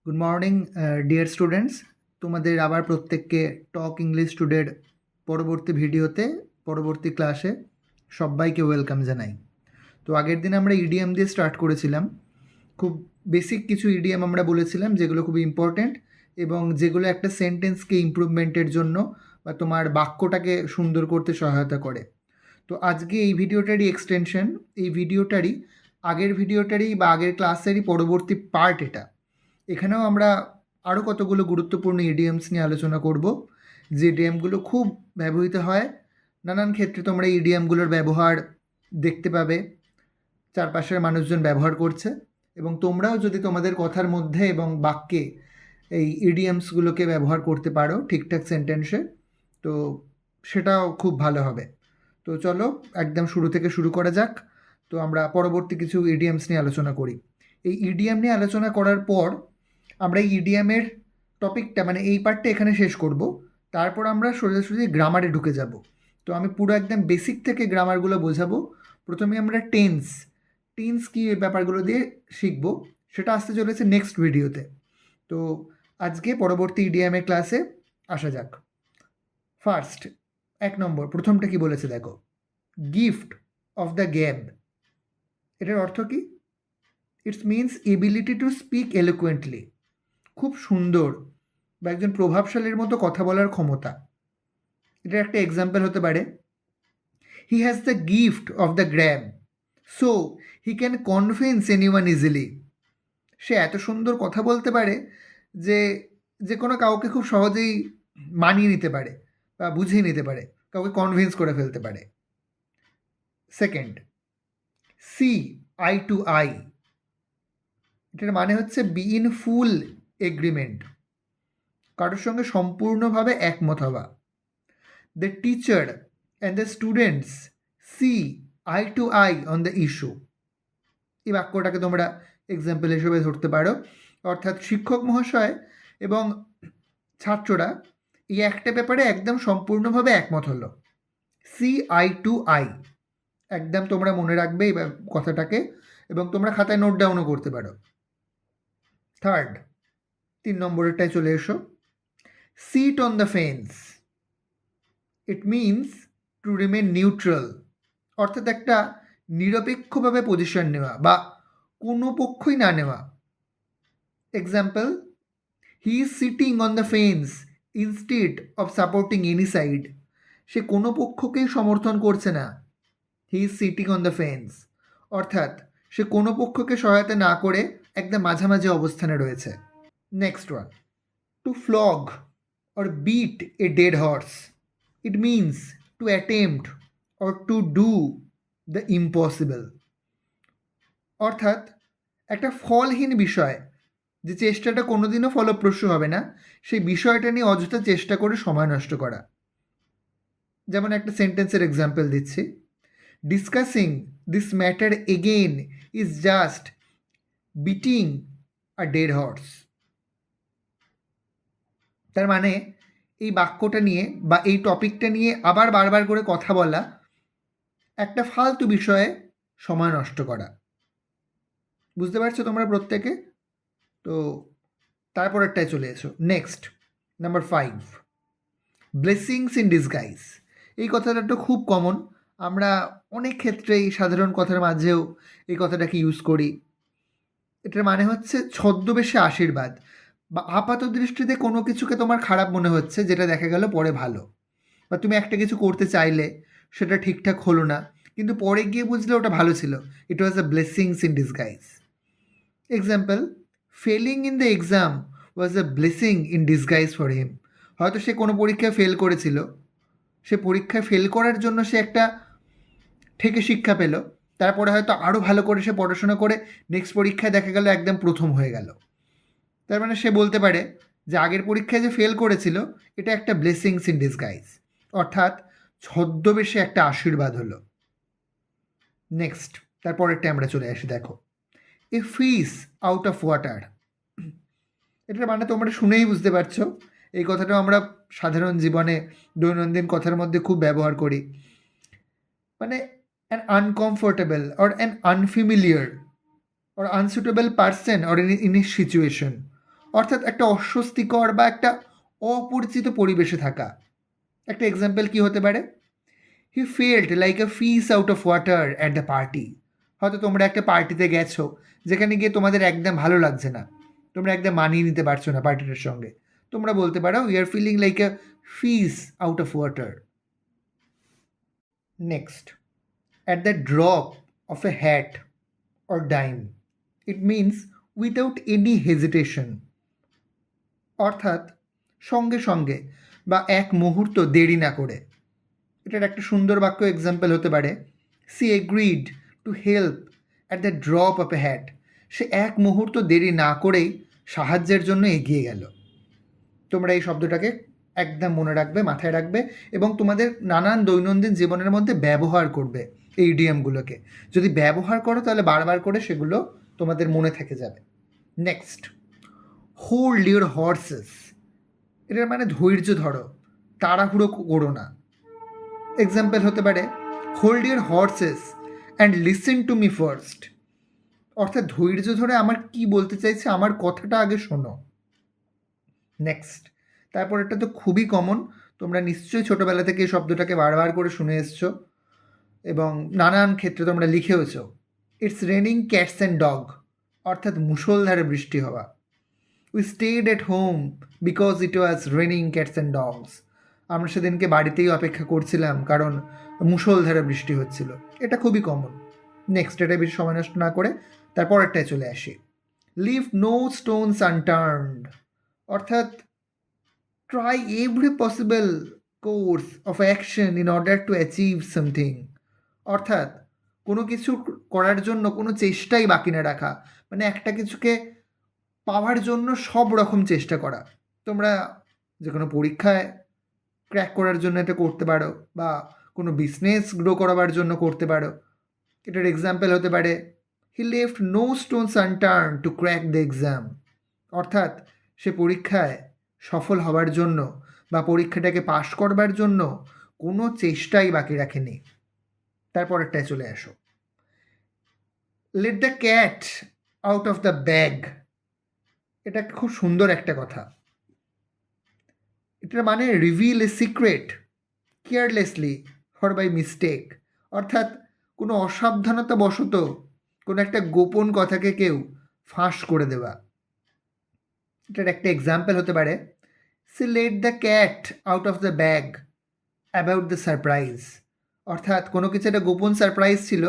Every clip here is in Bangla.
গুড মর্নিং ডিয়ার স্টুডেন্টস, তোমাদের আবার প্রত্যেককে টক ইংলিশ টুডের পরবর্তী ভিডিওতে পরবর্তী ক্লাসে সবাইকে ওয়েলকাম জানাই। তো আগের দিন আমরা ইডিএম দিয়ে স্টার্ট করেছিলাম। খুব বেসিক কিছু ইডিএম আমরা বলেছিলাম যেগুলো খুব ইম্পর্ট্যান্ট এবং যেগুলো একটা সেন্টেন্সকে ইমপ্রুভমেন্টের জন্য বা তোমার বাক্যটাকে সুন্দর করতে সহায়তা করে। তো আজকে এই ভিডিওটারই এক্সটেনশন, এই ভিডিওটারই আগের ভিডিওটারই বা আগের ক্লাসেরই পরবর্তী পার্ট এটা। এখানেও আমরা আরও কতগুলো গুরুত্বপূর্ণ ইডিয়মস নিয়ে আলোচনা করব, যে ইডিয়মগুলো খুব ব্যবহৃত হয়। নানান ক্ষেত্রে তোমরা এই ইডিয়মগুলোর ব্যবহার দেখতে পাবে, চারপাশের মানুষজন ব্যবহার করছে, এবং তোমরাও যদি তোমাদের কথার মধ্যে এবং বাক্যে এই ইডিয়মসগুলোকে ব্যবহার করতে পারো ঠিকঠাক সেন্টেন্সে, তো সেটাও খুব ভালো হবে। তো চলো একদম শুরু থেকে শুরু করা যাক। তো আমরা পরবর্তী কিছু ইডিয়মস নিয়ে আলোচনা করি। এই ইডিয়ম নিয়ে আলোচনা করার পর আমরা এই ইডিয়ামের টপিকটা মানে এই পার্টটা এখানে শেষ করব। তারপর আমরা সোজাসুজি গ্রামারে ঢুকে যাব। তো আমি পুরো একদম বেসিক থেকে গ্রামারগুলো বোঝাবো। প্রথমে আমরা টেন্স কী এই ব্যাপারগুলো দিয়ে শিখবো, সেটা আসতে চলেছে নেক্সট ভিডিওতে। তো আজকে পরবর্তী ইডিয়ামের ক্লাসে আসা যাক। ফার্স্ট, 1 নম্বর, প্রথমটা কি বলেছে দেখো, গিফট অফ দ্য গ্যাব। এটার অর্থ কি? It's means ability to speak eloquently, খুব সুন্দর বা একজন প্রভাবশালীর মতো কথা বলার ক্ষমতা। এটার একটা এক্সাম্পল হতে পারে, he has the gift of the grab, so he can convince anyone easily. সে এত সুন্দর কথা বলতে পারে যে যে কোনো কাউকে খুব সহজেই মানিয়ে নিতে পারে বা বুঝিয়ে নিতে পারে, কাউকে কনভিন্স করে ফেলতে পারে। Second, see eye to eye. এটার মানে হচ্ছে বি ইন ফুল এগ্রিমেন্ট, কারোর সঙ্গে সম্পূর্ণভাবে একমত হওয়া। The teacher and the students see eye to eye on the issue. এই বাক্যটাকে তোমরা এক্সাম্পল হিসেবে ধরতে পারো, অর্থাৎ শিক্ষক মহাশয় এবং ছাত্ররা এই একটা ব্যাপারে একদম সম্পূর্ণভাবে একমত হলো। সি আই টু আই, একদম তোমরা মনে রাখবে এই কথাটাকে, এবং তোমরা খাতায় নোট ডাউনও করতে পারো। থার্ড, 3 নম্বরেরটায় চলে এসো, sit on the fence. It means to remain neutral, অর্থাৎ একটা নিরপেক্ষভাবে পজিশন নেওয়া বা কোনো পক্ষই না নেওয়া। Example, he is sitting on the fence instead of supporting any side. সে কোনো পক্ষকেই সমর্থন করছে না, he is sitting on the fence, অর্থাৎ সে কোনো পক্ষকে সহায়তা না করে একদম মাঝামাঝি অবস্থানে রয়েছে। Next one, to flog or beat a dead horse. It means to attempt or to do the impossible. অর্থাৎ একটা ফলহীন বিষয়, যে চেষ্টাটা কোনোদিনও ফলপ্রসূ হবে না, সেই বিষয়টা নিয়ে অযথা চেষ্টা করে সময় নষ্ট করা। যেমন একটা সেন্টেন্সের এক্সাম্পল দিচ্ছি, discussing this matter again is just beating a dead horse. তার মানে এই বাক্যটা নিয়ে বা এই টপিকটা নিয়ে আবার বারবার করে কথা বলা একটা ফালতু বিষয়ে সময় নষ্ট করা। বুঝতে পারছো তোমরা প্রত্যেকে? তো তারপরেরটায় চলে এসো। Next, number 5, blessings in disguise. এই কথাটা তো খুব কমন, আমরা অনেক ক্ষেত্রেই সাধারণ কথার মাঝেও এই কথাটাকে ইউজ করি। এটার মানে হচ্ছে ছদ্মবেশে আশীর্বাদ, বা আপাত দৃষ্টিতে কোনো কিছুকে তোমার খারাপ মনে হচ্ছে যেটা দেখা গেল পরে ভালো, বা তুমি একটা কিছু করতে চাইলে সেটা ঠিকঠাক হলো না, কিন্তু পরে গিয়ে বুঝলে ওটা ভালো ছিল। It was a blessings in disguise. Example, failing in the exam was a blessing in disguise for him. হয়তো সে কোনো পরীক্ষায় ফেল করেছিল, সে পরীক্ষায় ফেল করার জন্য সে একটা থেকে শিক্ষা পেল, তারপরে হয়তো আরও ভালো করে সে পড়াশোনা করে নেক্সট পরীক্ষায় দেখা গেল একদম প্রথম হয়ে গেল। তার মানে সে বলতে পারে যে আগের পরীক্ষায় যে ফেল করেছিল এটা একটা ব্লেসিংস ইন ডিসগাইজ, অর্থাৎ ছদ্মবেশে একটা আশীর্বাদ হলো। নেক্সট, তারপরেরটা আমরা চলে আসি, দেখো, এ ফিস আউট অফ ওয়াটার। এটার মানে তোমরা শুনেই বুঝতে পারছো, এই কথাটাও আমরা সাধারণ জীবনে দৈনন্দিন কথার মধ্যে খুব ব্যবহার করি। মানে an uncomfortable or an unfamiliar or unsuitable person or in a situation, অর্থাৎ একটা অস্বস্তিকর বা একটা অপরিচিত পরিবেশে থাকা। একটা এক্সাম্পল কি হতে পারে? He felt like a fish out of water at the party. হয়তো তোমরা একটা পার্টিতে গেছো যেখানে গিয়ে তোমাদের একদম ভালো লাগছে না, তোমরা একদম মানিয়ে নিতে পারছো না পার্টিটার সঙ্গে। তোমরা বলতে পারো you are feeling like a fish out of water. Next, at the drop of a hat or dime. It means without any hesitation. অর্থাৎ সঙ্গে সঙ্গে বা এক মুহূর্ত দেরি না করে। এটার একটা সুন্দর বাক্য এক্সাম্পল হতে পারে, she agreed to help at the drop of a hat. সে এক মুহূর্ত দেরি না করেই সাহায্যের জন্য এগিয়ে গেল। তোমরা এই শব্দটাকে একদম মনে রাখবে, মাথায় রাখবে এবং তোমাদের নানান দৈনন্দিন জীবনের মধ্যে ব্যবহার করবে এই ইডিয়ামগুলোকে। যদি ব্যবহার করো তাহলে বারবার করে সেগুলো তোমাদের মনে থেকে যাবে। Next, hold your horse's. এটার মানে ধৈর্য ধরো, তাড়াহুড়ো করো না। এক্সাম্পল হতে পারে, hold your horse's and listen to me first. অর্থাৎ ধৈর্য ধরে আমার কি বলতে চাইছে আমার কথাটা আগে শোনো। নেক্সট, তারপর এটা তো খুবই কমন, তোমরা নিশ্চয়ই ছোটোবেলা থেকে এই শব্দটাকে বারবার করে শুনে এসছো এবং নানান ক্ষেত্রে তোমরা লিখেওছো। It's raining cats and dog. অর্থাৎ মুষলধারে বৃষ্টি হওয়া। We stayed at home because it was raining cats and dogs. আমরা সেদিনকে বাড়িতেই অপেক্ষা করছিলাম কারণ মুষলধারে বৃষ্টি হচ্ছিল। এটা খুবই কমন। নেক্সট, এটা বেশি সময় নষ্ট না করে তারপরেরটায় চলে আসি। Leave no stones unturned. অর্থাৎ try every possible course of action in order to achieve something. অর্থাৎ কোনো কিছু করার জন্য কোনো চেষ্টাই বাকি না রাখা, মানে একটা কিছুকে পাওয়ার জন্য সব রকম চেষ্টা করা। তোমরা যে কোনো পরীক্ষায় ক্র্যাক করার জন্য এটা করতে পারো বা কোনো বিজনেস গ্রো করাবার জন্য করতে পারো। এটার এক্সাম্পল হতে পারে, he left no stones unturn to crack the exam. অর্থাৎ সে পরীক্ষায় সফল হবার জন্য বা পরীক্ষাটাকে পাশ করবার জন্য কোনো চেষ্টাই বাকি রাখেনি। তারপরেরটায় চলে আসো, let the cat out of the bag. এটা খুব সুন্দর একটা কথা। এটার মানে reveal a secret carelessly for by mistake. অর্থাৎ কোনো অসাবধানতা বশত কোনো একটা গোপন কথাকে কেউ ফাঁস করে দেওয়া। এটার একটা এক্সাম্পল হতে পারে, see let the cat out of the bag about the surprise. অর্থাৎ কোনো কিছু একটা গোপন সারপ্রাইজ ছিল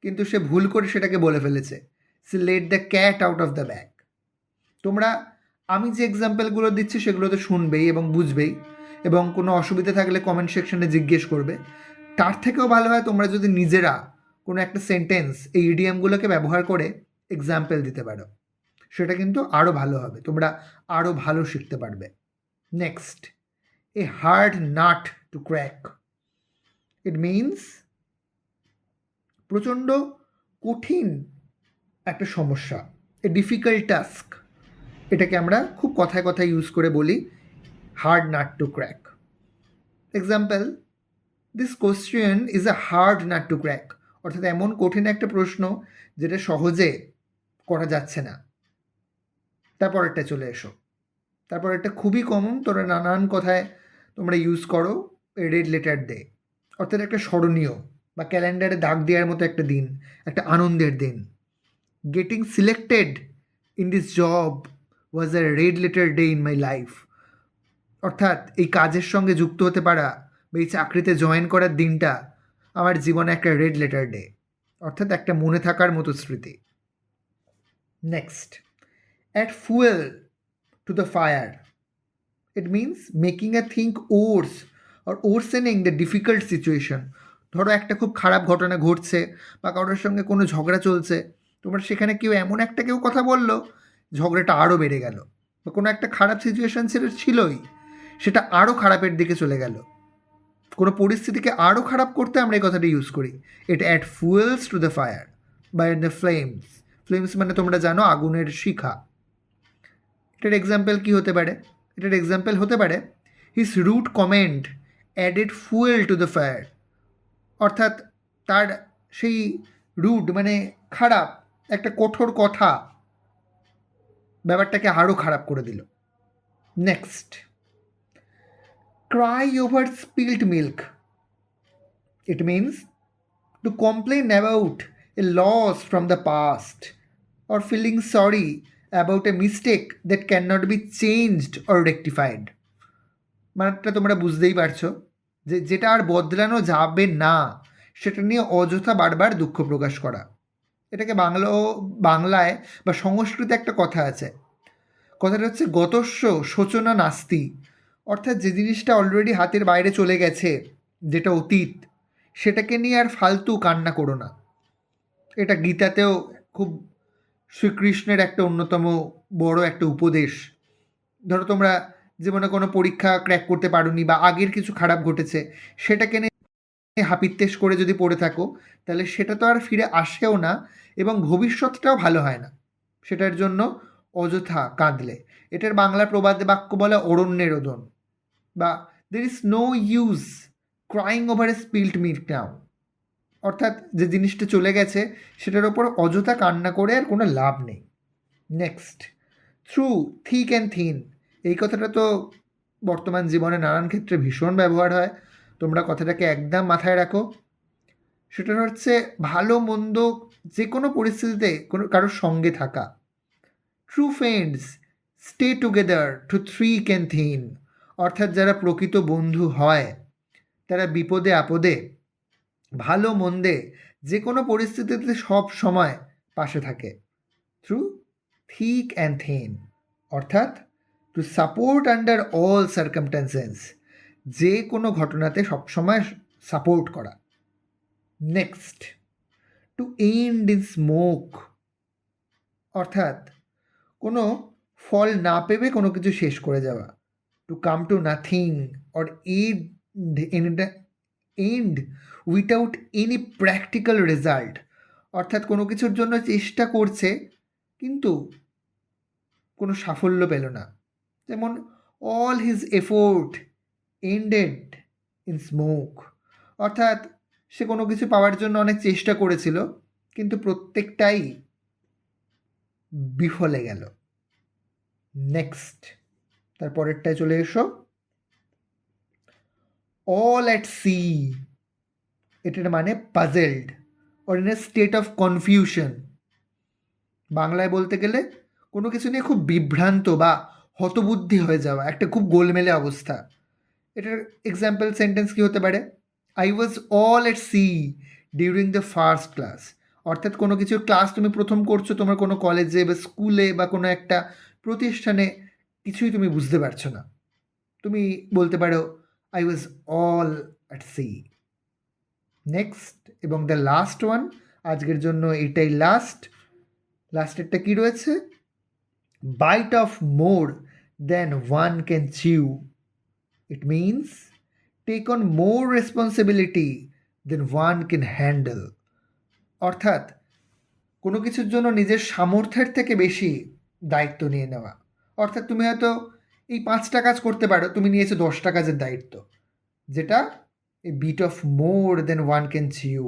কিন্তু সে ভুল করে সেটাকে বলে ফেলেছে। See let the cat out of the bag. তোমরা আমি যে এক্সাম্পলগুলো দিচ্ছি সেগুলো তো শুনবেই এবং বুঝবেই এবং কোনো অসুবিধা থাকলে কমেন্ট সেকশনে জিজ্ঞেস করবে। তার থেকেও ভালো হয় তোমরা যদি নিজেরা কোনো একটা সেন্টেন্স এই ইডিয়ামগুলোকে ব্যবহার করে এক্সাম্পল দিতে পারো, সেটা কিন্তু আরও ভালো হবে, তোমরা আরও ভালো শিখতে পারবে। Next, A hard nut two crack. It means প্রচণ্ড কঠিন একটা সমস্যা, এ ডিফিকাল্ট টাস্ক। এটাকে আমরা খুব কথায় কথায় ইউজ করে বলি hard nut two crack. Example, this question is a hard nut two crack. অর্থাৎ এমন কঠিন একটা প্রশ্ন যেটা সহজে করা যাচ্ছে না। তারপরেরটা চলে এসো। তারপরেরটা খুবই কমন, তোমরা নানান কথায় তোমরা ইউজ করো, রেড লেটার ডে। অর্থাৎ একটা স্মরণীয় বা ক্যালেন্ডারে দাগ দেওয়ার মতো একটা দিন, একটা আনন্দের দিন। Getting selected in this job was a red letter day in my life. অর্থাৎ এই কাজের সঙ্গে যুক্ত হতে পারা বা এই চাকরিতে জয়েন করার দিনটা আমার জীবনে একটা রেড লেটার ডে, অর্থাৎ একটা মনে থাকার মতো স্মৃতি। Next, add fuel to the fire. It means making a thing worse or worsening the difficult situation. ধরো একটা খুব খারাপ ঘটনা ঘটছে বা কারোর সঙ্গে কোনো ঝগড়া চলছে, তোমরা সেখানে কেউ এমন একটা কেউ কথা বললো ঝগড়াটা আরও বেড়ে গেল, বা কোনো একটা খারাপ সিচুয়েশান ছিলই সেটা আরও খারাপের দিকে চলে গেল। কোনো পরিস্থিতিকে আরও খারাপ করতে আমরা এই কথাটা ইউজ করি। এটা add fuels to the fire বা দ্য ফ্লেমস। ফ্লেমস মানে তোমরা জানো আগুনের শিখা। এটার এক্সাম্পল কী হতে পারে? এটার এক্সাম্পল হতে পারে, his rude comment added fuel to the fire. অর্থাৎ তার সেই রুড মানে খারাপ একটা কঠোর কথা ব্যাপারটাকে আরও খারাপ করে দিল। Next, Cry over spelled milk. It means to complain about a loss from the past or feeling sorry about a mistake that cannot be changed or rectified. মানেটা তোমরা বুঝতেই পারছো যে যেটা আর বদলানো যাবে না সেটা নিয়ে অযথা বারবার দুঃখ প্রকাশ করা। এটাকে বাংলায় বা সংস্কৃতে একটা কথা আছে, কথাটা হচ্ছে গতস্য শোচনা নাস্তি, অর্থাৎ যে জিনিসটা অলরেডি হাতের বাইরে চলে গেছে, যেটা অতীত, সেটাকে নিয়ে আর ফালতু কান্না করো না। এটা গীতাতেও খুব শ্রীকৃষ্ণের একটা অন্যতম বড় একটা উপদেশ। ধরো তোমরা জীবনে কোনো পরীক্ষা ক্র্যাক করতে পারোনি বা আগের কিছু খারাপ ঘটেছে, সেটাকে নিয়ে হাপিত্তেশ করে যদি পড়ে থাকো তাহলে সেটা তো আর ফিরে আসেও না এবং ভবিষ্যৎটাও ভালো হয় না সেটার জন্য অযথা কাঁদলে। এটার বাংলা প্রবাদ বাক্য বলে অরণ্যের রোদন, বা there is no use crying over a spilled milk now, অর্থাৎ যে জিনিসটা চলে গেছে সেটার ওপর অযথা কান্না করে আর কোনো লাভ নেই। Next, through thick and thin. এই কথাটা তো বর্তমান জীবনে নানান ক্ষেত্রে ভীষণ ব্যবহার হয়, তোমরা কথাটাকে একদম মাথায় রাখো। সেটা হচ্ছে ভালো মন্দ যে কোনো পরিস্থিতিতে কারোর সঙ্গে থাকা। True friends stay together two thick and thin, অর্থাৎ যারা প্রকৃত বন্ধু হয় তারা বিপদে আপদে ভালো মন্দে যে কোনো পরিস্থিতিতে সব সময় পাশে থাকে। থ্রু থিক অ্যান্ড থিন, অর্থাৎ to support under all circumstances, যে কোনো ঘটনাতে সবসময় সাপোর্ট করা। Next, to end in smoke, অর্থাৎ কোনো ফল না পেবে কোনো কিছু শেষ করে যাওয়া। To come to nothing or end without any practical result, অর্থাৎ কোনো কিছুর জন্য চেষ্টা করছে কিন্তু কোনো সাফল্য পেল না। যেমন all his effort ended in smoke, অর্থাৎ সে কোনো কিছু পাওয়ার জন্য অনেক চেষ্টা করেছিল কিন্তু প্রত্যেকটাই বিফলে গেল। নেক্সট, তারপরেরটায় চলে এসো, অল অ্যাট সি। এটার মানে puzzled or in a state of confusion. বাংলায় বলতে গেলে কোনো কিছু নিয়ে খুব বিভ্রান্ত বা হতবুদ্ধি হয়ে যাওয়া, একটা খুব গোলমেলে অবস্থা। এটার এক্সাম্পল সেন্টেন্স কী হতে পারে? I was all at sea during the first class, অর্থাৎ কোনো কিছুর ক্লাস তুমি প্রথম করছো তোমার কোনো কলেজে বা স্কুলে বা কোনো একটা প্রতিষ্ঠানে, কিছুই তুমি বুঝতে পারছো না, তুমি বলতে পারো I was all at sea. Next এবং দ্য লাস্ট ওয়ান, আজকের জন্য এটাই লাস্টেরটা কী রয়েছে? Bite off more than one can chew. It means take on more responsibility than one can handle, অর্থাৎ কোনো কিছুর জন্য নিজের সামর্থ্যের থেকে বেশি দায়িত্ব নিয়ে নেওয়া। অর্থাৎ তুমি হয়তো এই 5টা কাজ করতে পারো, তুমি নিয়েছো 10টা কাজের দায়িত্ব, যেটা এই bit off more than one can chew.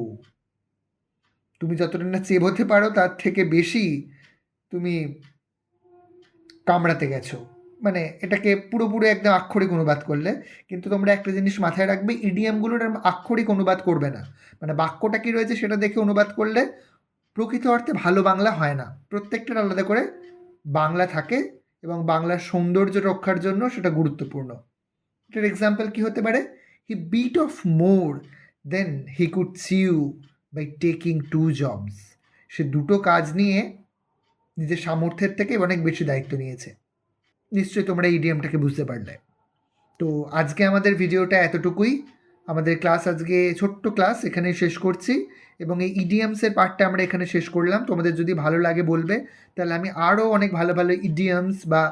তুমি যতটা না চেবোতে পারো তার থেকে বেশি তুমি কামড়াতে গেছো, মানে এটাকে পুরোপুরি একদম আক্ষরিক অনুবাদ করলে। কিন্তু তোমরা একটা জিনিস মাথায় রাখবে, ইডিয়ামগুলোর আক্ষরিক অনুবাদ করবে না, মানে বাক্যটা কী রয়েছে সেটা দেখে অনুবাদ করলে প্রকৃত অর্থে ভালো বাংলা হয় না। প্রত্যেকটার আলাদা করে বাংলা থাকে এবং বাংলার সৌন্দর্য রক্ষার জন্য সেটা গুরুত্বপূর্ণ। এটার এক্সাম্পল কী হতে পারে? He bit off more than he could chew by taking 2 jobs. সে 2টো কাজ নিয়ে নিজের সামর্থ্যের থেকে অনেক বেশি দায়িত্ব নিয়েছে। নিশ্চয়ই তোমরা ইডিয়ামটাকে বুঝতে পারলে। তো আজকে আমাদের ভিডিওটা এতটুকুই। আমাদের ক্লাস আজকে ছোট্ট ক্লাস এখানেই শেষ করছি এবং এই ইডিয়ামসের পার্টটা আমরা এখানে শেষ করলাম। তোমাদের যদি ভালো লাগে বলবে, তাহলে আমি আরও অনেক ভালো ভালো ইডিয়ামস বা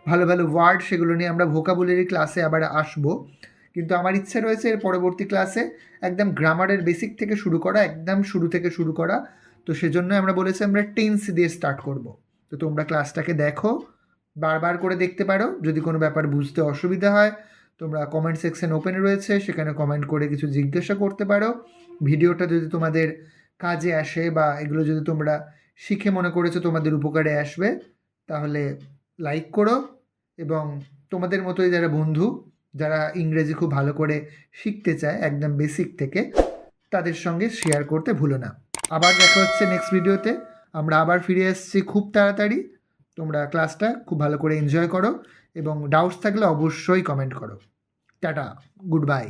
ভালো ভালো ওয়ার্ড সেগুলো নিয়ে আমরা ভোকাবুলারি ক্লাসে আবার আসবো। কিন্তু আমার ইচ্ছে রয়েছে এর পরবর্তী ক্লাসে একদম গ্রামারের বেসিক থেকে শুরু করা, একদম শুরু থেকে শুরু করা। তো সেজন্য আমরা বলেছি আমরা টেন্স দিয়ে স্টার্ট করব। তো তোমরা ক্লাসটাকে দেখো, বারবার করে দেখতে পারো। যদি কোনো ব্যাপার বুঝতে অসুবিধা হয় তোমরা কমেন্ট সেকশন ওপেন রয়েছে, সেখানে কমেন্ট করে কিছু জিজ্ঞাসা করতে পারো। ভিডিওটা যদি তোমাদের কাজে আসে বা এগুলো যদি তোমরা শিখে মনে করেছো তোমাদের উপকারে আসবে, তাহলে লাইক করো এবং তোমাদের মতোই যারা বন্ধু যারা ইংরেজি খুব ভালো করে শিখতে চায় একদম বেসিক থেকে তাদের সঙ্গে শেয়ার করতে ভুলো না। আবার দেখা হচ্ছে নেক্সট ভিডিওতে। আমরা আবার ফিরে এসেছি খুব তাড়াতাড়ি। তোমরা ক্লাসটা খুব ভালো করে এনজয় করো এবং ডাউটস থাকলে অবশ্যই কমেন্ট করো। Tata, good bye.